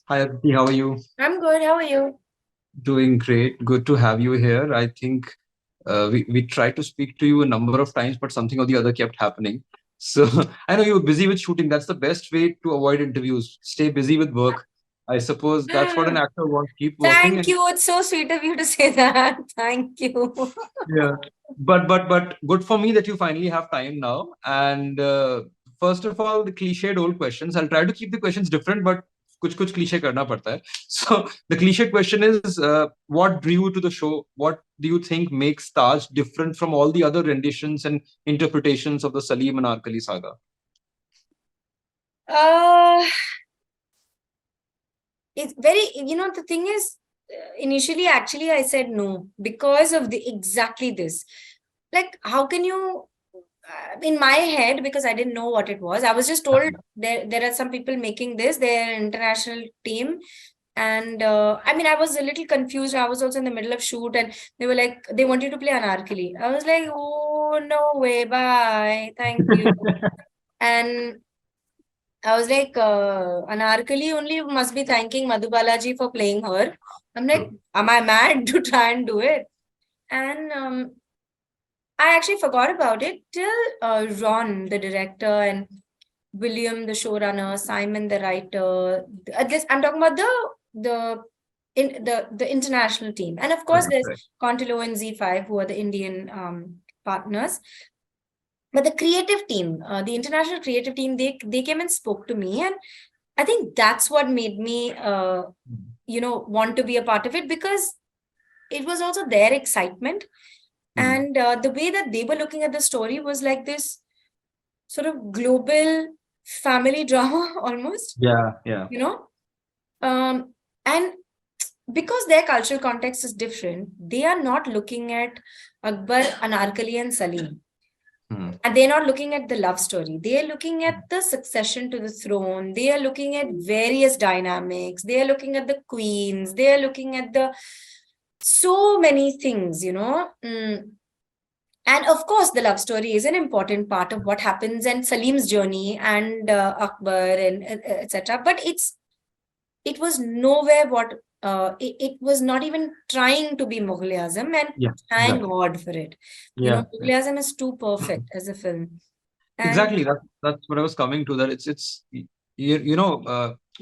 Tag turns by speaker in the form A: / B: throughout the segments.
A: Hi, Aditi, how are you?
B: I'm good. How are you?
A: Doing great. Good to have you here. I think we tried to speak to you a number of times, but something or the other kept happening. So I know you were busy with shooting. That's the best way to avoid interviews. Stay busy with work. I suppose that's what an actor wants. Keep working
B: Thank
A: and
B: you. It's so sweet of you to say that. Thank you.
A: yeah. But good for me that you finally have time now. And first of all, the cliched old questions. I'll try to keep the questions different, but कुछ cliche करना पड़ता है. So the cliche question is, what drew you to the show? What do you think makes Taj different from all the other renditions and interpretations of the Salim and Anarkali saga?
B: Uh, it's very, the thing is, initially, actually, I said no because of the exactly this. Like, how can you, in my head, because I didn't know what it was, I was just told there are some people making this, they're an international team. And I mean, I was a little confused. I was also in the middle of shoot, and they were like, they want you to play Anarkali. I was like, oh, no way, bye, thank you. And I was like, Anarkali only must be thanking Madhubala for playing her. I'm like, am I mad to try and do it? And I actually forgot about it till Ron, the director, and William, the showrunner, Simon, the writer. This I'm talking about the the international team, and of course
A: Right,
B: there's
A: right.
B: Contilo and Z5, who are the Indian partners. But the creative team, the international creative team, they came and spoke to me, and I think that's what made me, want to be a part of it, because it was also their excitement,
A: Hmm.
B: and the way that they were looking at the story was like this sort of global family drama almost,
A: Yeah, yeah.
B: you know. And because their cultural context is different, they are not looking at Akbar, Anarkali, and Salim.
A: Hmm.
B: And they're not looking at the love story. They are looking at the succession to the throne. They are looking at various dynamics. They are looking at the queens. They are looking at the so many things, And of course, the love story is an important part of what happens and Salim's journey and Akbar and etc. But it was nowhere what it was not even trying to be Mughal-e-Azam, and
A: Yeah,
B: thank
A: exactly.
B: God for it.
A: Yeah, yeah.
B: Mughal-e-Azam is too perfect as a film. And
A: Exactly. That's what I was coming to. That it's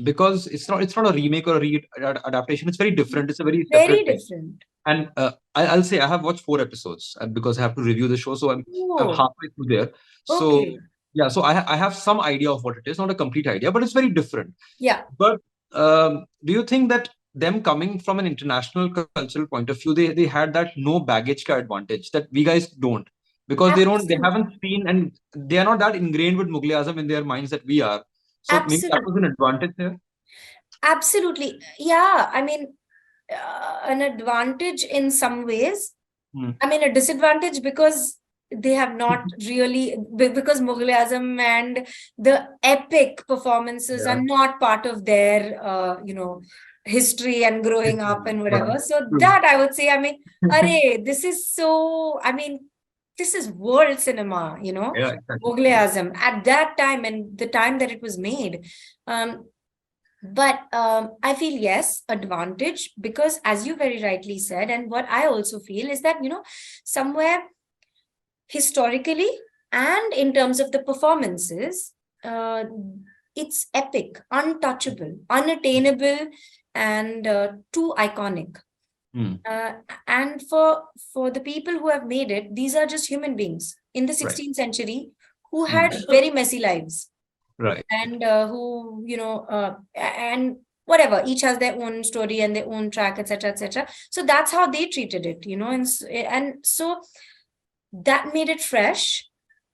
A: because it's not a remake or a adaptation. It's very different. It's a very
B: very
A: separate thing.
B: different.
A: And I'll say I have watched 4 episodes, and because I have to review the show, so I'm
B: Oh,
A: halfway through there. So
B: okay.
A: yeah, so I have some idea of what it is, not a complete idea, but it's very different.
B: Yeah,
A: But do you think that them coming from an international cultural point of view, they had that no baggage ka advantage that we guys don't, because they
B: absolutely.
A: haven't seen, and they are not that ingrained with Mughal Azam in their minds that we are. So maybe that was
B: Absolutely.
A: an advantage there.
B: Absolutely. Yeah. I mean, an advantage in some ways.
A: Hmm.
B: I mean, a disadvantage because they have not really, because Mughal-e-Azam and the epic performances are
A: Yeah.
B: not part of their, history and growing up and
A: Right.
B: whatever. So
A: True.
B: that I would say, I mean, array, this is so, I mean, this is world cinema,
A: Yeah, exactly. Yeah.
B: Mughal-e-Azam at that time and the time that it was made. Um, but I feel, yes, advantage, because as you very rightly said, and what I also feel is that, somewhere historically and in terms of the performances, uh, it's epic, untouchable, unattainable, and too iconic.
A: Hmm.
B: Uh, and for the people who have made it, these are just human beings in the
A: Right.
B: 16th century who
A: Hmm.
B: had very messy lives,
A: Right.
B: and who and whatever, each has their own story and their own track, etc., etc. So that's how they treated it, and so that made it fresh.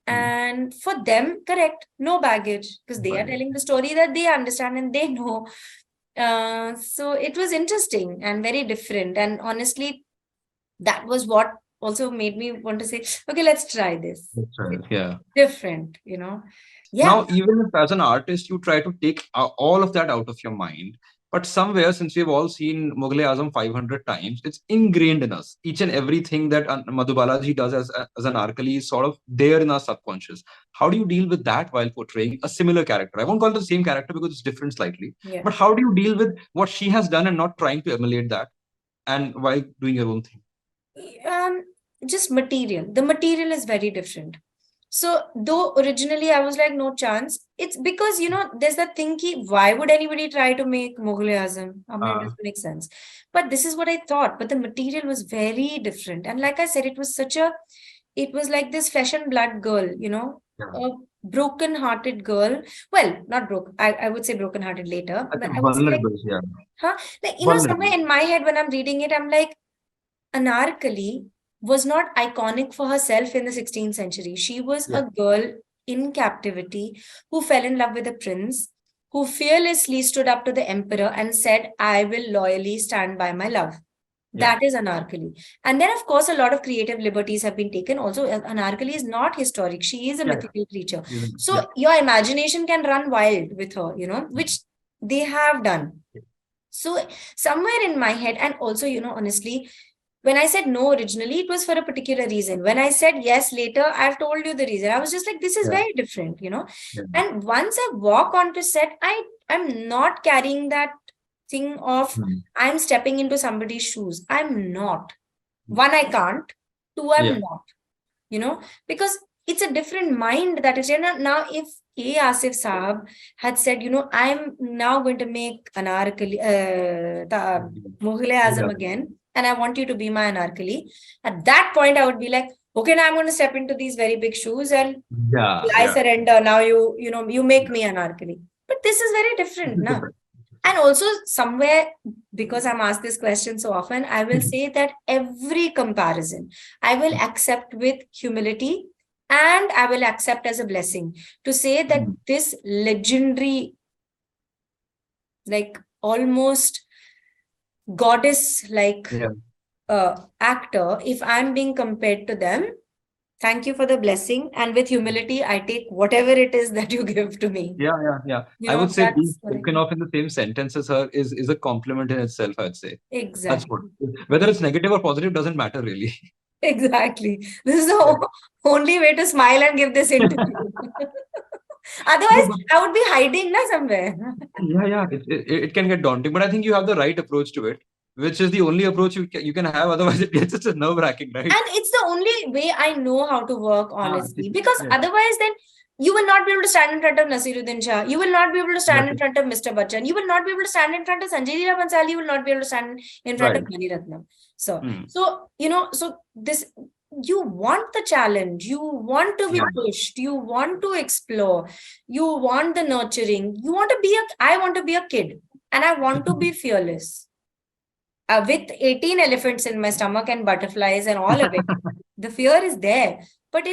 A: Hmm.
B: And for them, correct, no baggage, because they are
A: Right.
B: telling the story that they understand and they know. So it was interesting and very different, and honestly, that was what also made me want to say, okay, let's try this.
A: That's right.
B: It's
A: Yeah.
B: different, you know. Yeah.
A: Now, even if as an artist, you try to take all of that out of your mind, but somewhere, since we've all seen Mughal-e-Azam 500 times, it's ingrained in us. Each and everything that Madhubalaji does as an Anarkali is sort of there in our subconscious. How do you deal with that while portraying a similar character? I won't call it the same character because it's different slightly,
B: Yeah.
A: but how do you deal with what she has done and not trying to emulate that, and while doing your own thing?
B: Just material. The material is very different. So though originally I was like, no chance, it's because, you know, there's that thing ki, why would anybody try to make Mughal-e-Azam? I mean, it doesn't make sense. But this is what I thought. But the material was very different. And like I said, it was like this flesh and blood girl, you know,
A: Yeah.
B: a broken-hearted girl. Well, not broken. I would say broken-hearted later.
A: I
B: But
A: think
B: I would say like,
A: vulnerable, yeah.
B: huh? Like, you know,
A: Vulnerable.
B: somewhere in my head when I'm reading it, I'm like, Anarkali was not iconic for herself in the 16th century. She was
A: Yeah.
B: a girl in captivity who fell in love with a prince, who fearlessly stood up to the emperor and said, I will loyally stand by my love.
A: Yeah.
B: That is Anarkali. And then, of course, a lot of creative liberties have been taken. Also, Anarkali is not historic. She is a
A: Yeah.
B: mythical creature.
A: Yeah.
B: So your imagination can run wild with her, you know, which they have done. So somewhere in my head, and also, you know, honestly, when I said no originally, it was for a particular reason. When I said yes later, I've told you the reason. I was just like, this is
A: Yeah.
B: very different, you know.
A: Yeah.
B: And once I walk onto set, I'm not carrying that thing of I'm stepping into somebody's shoes. I'm not. One, I can't. Two, I'm
A: Yeah.
B: not. You know, because it's a different mind that is, you know, now if A. Asif Saab had said, you know, I'm now going to make Anarkali, Mughal-e-Azam again, and I want you to be my Anarkali. At that point, I would be like, okay, now I'm going to step into these very big shoes and
A: Yeah.
B: I
A: Yeah.
B: surrender. Now you know, you make me Anarkali. But this is very different,
A: It's
B: na?
A: different.
B: And also somewhere, because I'm asked this question so often, I will say that every comparison I will accept with humility and I will accept as a blessing to say that this legendary, like almost goddess like actor, if I'm being compared to them, thank you for the blessing. And with humility, I take whatever it is that you give to me.
A: Yeah.
B: You
A: I
B: know,
A: would say being
B: that's what I
A: spoken
B: mean.
A: of in the same sentence as her is a compliment in itself, I'd say. That's
B: Exactly.
A: good. Whether it's negative or positive doesn't matter really.
B: Exactly. This is the
A: Yeah.
B: only way to smile and give this interview.
A: No,
B: Otherwise,
A: but
B: I would be hiding na somewhere.
A: yeah. It can get daunting, but I think you have the right approach to it, which is the only approach you can have. Otherwise, it gets just nerve-wracking, right?
B: And it's the only way I know how to work, honestly. Because
A: Yeah.
B: otherwise, then you will not be able to stand in front of Nasiruddin Shah. You will not be able to stand in
A: Exactly.
B: front of Mr. Bachchan. You will not be able to stand in front of Sanjay Leela Bhansali. You will not be able to stand in front of
A: Right.
B: Mani Ratnam. So,
A: Hmm.
B: you know, so this, you want the challenge. You want to be pushed. You want to explore. You want the nurturing. You want to be I want to be a kid and I want to be fearless. With 18 elephants in my stomach and butterflies and all of it. The fear is there, but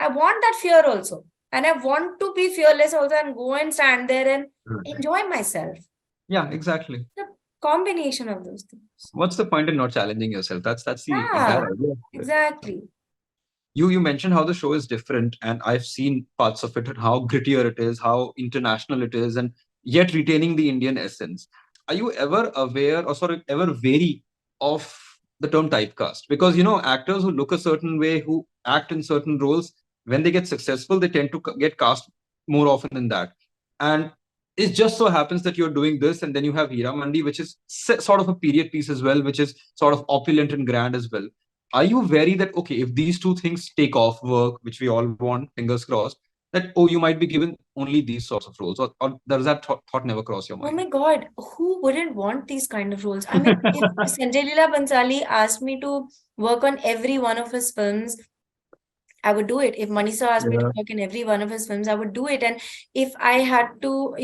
B: I want that fear also. And I want to be fearless also and go and stand there and enjoy myself.
A: Yeah, exactly.
B: The combination of those things.
A: What's the point in not challenging yourself? That's the
B: Yeah,
A: entire idea.
B: exactly.
A: You mentioned how the show is different, and I've seen parts of it and how grittier it is, how international it is, and yet retaining the Indian essence. Are you ever aware or sort of ever wary of the term typecast? Because actors who look a certain way, who act in certain roles, when they get successful, they tend to get cast more often than that. And it just so happens that you're doing this, and then you have Hira Mandi, which is sort of a period piece as well, which is sort of opulent and grand as well. Are you wary that, okay, if these two things take off, work, which we all want, fingers crossed, that, oh, you might be given only these sorts of roles, or does that thought never cross your
B: Oh
A: mind?
B: my God, who wouldn't want these kind of roles? I mean, if Sanjay Leela Bhansali asked me to work on every one of his films, I would do it. If Manisa asked me to work in every one of his films, I would do it. And if I had to,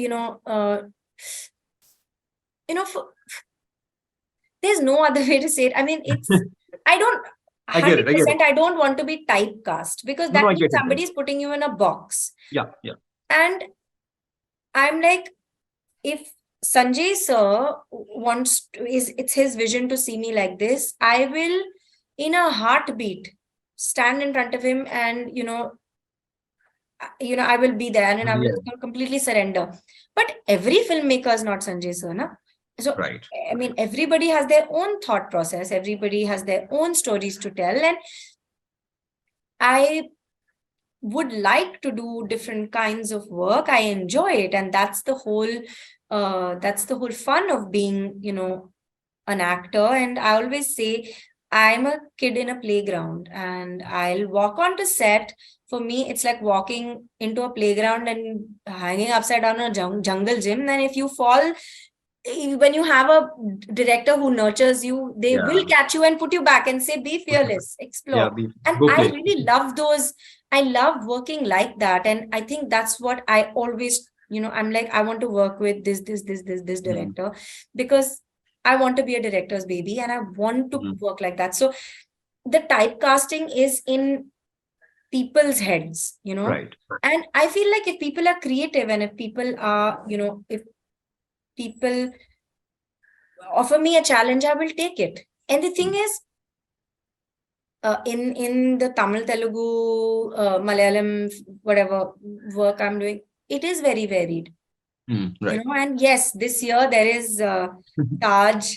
B: there's no other way to say it. I mean, I don't,
A: I get it.
B: 100%, I don't want to be typecast because
A: No,
B: that
A: I
B: means
A: get it.
B: somebody is putting you in a box.
A: Yeah.
B: And I'm like, if Sanjay sir it's his vision to see me like this, I will in a heartbeat, stand in front of him and, I will be there and I will
A: Yeah.
B: completely surrender. But every filmmaker is not Sanjay sir, na? So,
A: Right.
B: I mean, everybody has their own thought process. Everybody has their own stories to tell. And I would like to do different kinds of work. I enjoy it. And that's the whole fun of being, an actor. And I always say, I'm a kid in a playground and I'll walk onto set. For me, it's like walking into a playground and hanging upside down in a jungle gym. And if you fall, when you have a director who nurtures you, they will
A: Yeah.
B: catch you and put you back and say, be fearless,
A: Yeah.
B: explore. And
A: Go
B: I
A: play.
B: really love those. I love working like that. And I think that's what I always, I'm like, I want to work with this
A: Mm.
B: director because I want to be a director's baby and I want to
A: Mm.
B: work like that. So the typecasting is in people's heads,
A: Right.
B: and I feel like if people are creative and if people are, if people offer me a challenge, I will take it. And the thing
A: Mm.
B: is, in the Tamil, Telugu, Malayalam, whatever work I'm doing, it is very varied,
A: Right.
B: And yes, this year there is Taj,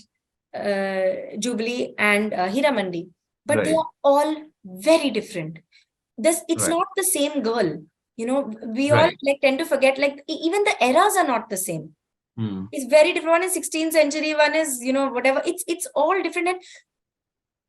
B: Jubilee, and Hiramandi, but they
A: Right.
B: are all very different. It's
A: Right.
B: not the same girl. We all
A: Right.
B: like tend to forget, like even the eras are not the same.
A: Mm.
B: It's very different. One is 16th century, one is, whatever. It's all different. And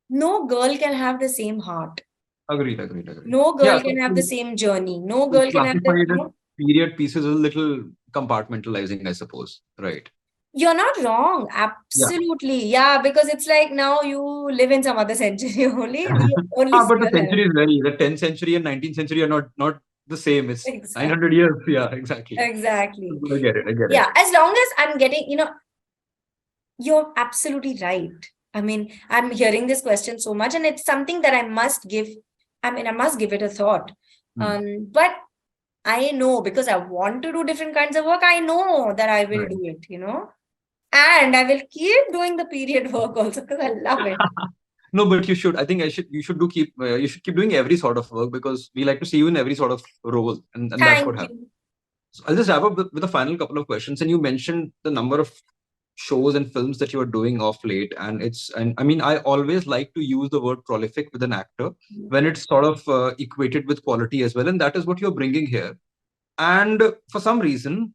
B: no girl can have the same heart.
A: Agreed. Agreed. Agreed.
B: No
A: Yeah.
B: girl can have the same journey. No
A: To
B: girl can have
A: classify
B: the,
A: it as period pieces is a little compartmentalizing, I suppose. Right.
B: you're not wrong.
A: Yeah.
B: Absolutely. Yeah, because it's like now you live in some other century only. We only
A: But the
B: still have.
A: century is very, the 10th century and 19th century are not the same. It's
B: Exactly.
A: 900 years. Yeah, exactly.
B: Exactly.
A: I get it. I get
B: Yeah.
A: it.
B: As long as I'm getting, you're absolutely right. I mean, I'm hearing this question so much, and it's something that I must give. I mean, I must give it a thought.
A: Hmm.
B: But I know because I want to do different kinds of work, I know that I will
A: Right.
B: do it, and I will keep doing the period work also because I love it.
A: No, but you should. I think you should you should keep doing every sort of work because we like to see you in every sort of role, and that's what
B: Thank
A: happens.
B: you.
A: So I'll just wrap up with a final couple of questions. And you mentioned the number of shows and films that you are doing off late, and I mean, I always like to use the word prolific with an actor when it's sort of equated with quality as well, and that is what you're bringing here. And for some reason,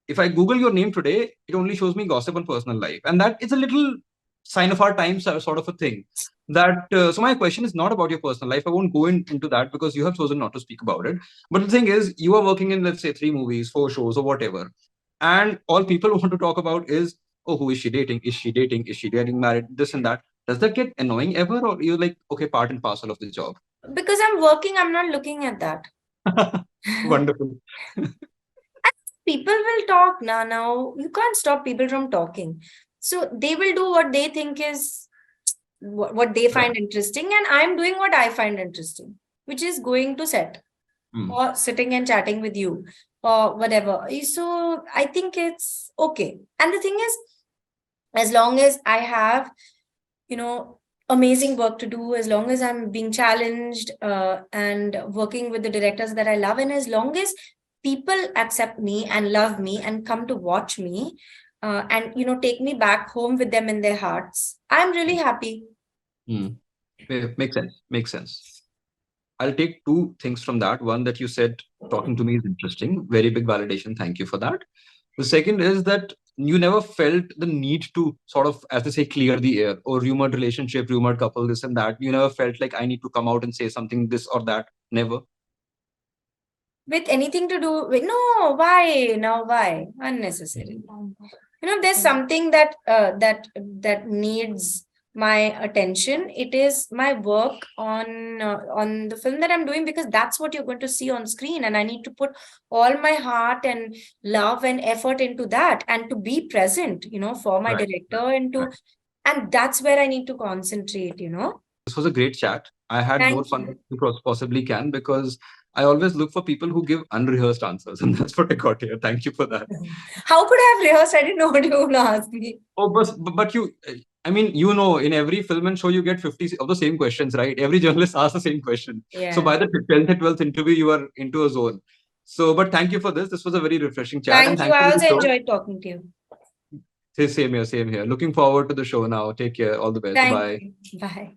A: if I Google your name today, it only shows me gossip on personal life, and that is a little sign of our times, sort of a thing. That so my question is not about your personal life. I won't go into that because you have chosen not to speak about it. But the thing is, you are working in, let's say, 3 movies, 4 shows, or whatever, and all people want to talk about is, oh, who is she dating? Is she dating? Is she getting married? This and that. Does that get annoying ever, or you're like, okay, part and parcel of the job?
B: Because I'm working, I'm not looking at that.
A: Wonderful.
B: People will talk now. You can't stop people from talking. So they will do what they think is what they
A: Right.
B: find interesting, and I'm doing what I find interesting, which is going to set or sitting and chatting with you or whatever. So I think it's okay. And the thing is, as long as I have, amazing work to do, as long as I'm being challenged and working with the directors that I love, and as long as people accept me and love me and come to watch me and take me back home with them in their hearts, I'm really happy.
A: Makes sense. Makes sense. I'll take 2 things from that. One, that you said talking to me is interesting. Very big validation. Thank you for that. The second is that you never felt the need to sort of, as they say, clear the air, or rumored relationship, rumored couple, this and that. You never felt like I need to come out and say something, this or that. Never.
B: With anything to do with, no, why now, why unnecessary? There's something that needs my attention. It is my work on the film that I'm doing, because that's what you're going to see on screen, and I need to put all my heart and love and effort into that, and to be present, for my
A: Right.
B: director, and that's where I need to concentrate.
A: This was a great chat. I had more
B: Thank
A: fun
B: you.
A: than you possibly can, because I always look for people who give unrehearsed answers, and that's what I got here. Thank you for that.
B: How could I have rehearsed? I didn't know what you were going to ask me.
A: Oh, but you, I mean, you know, in every film and show, you get 50 of the same questions, right? Every journalist asks the same question. So by
B: Yeah.
A: the 10th and 12th interview, you are into a zone. So, but thank you for this. This was a very refreshing chat. And
B: Thank you.
A: thank you
B: I
A: for the
B: also
A: show.
B: enjoyed talking to you.
A: Same here, same here. Looking forward to the show now. Take care. All the best.
B: Thank
A: Bye.
B: you. Bye.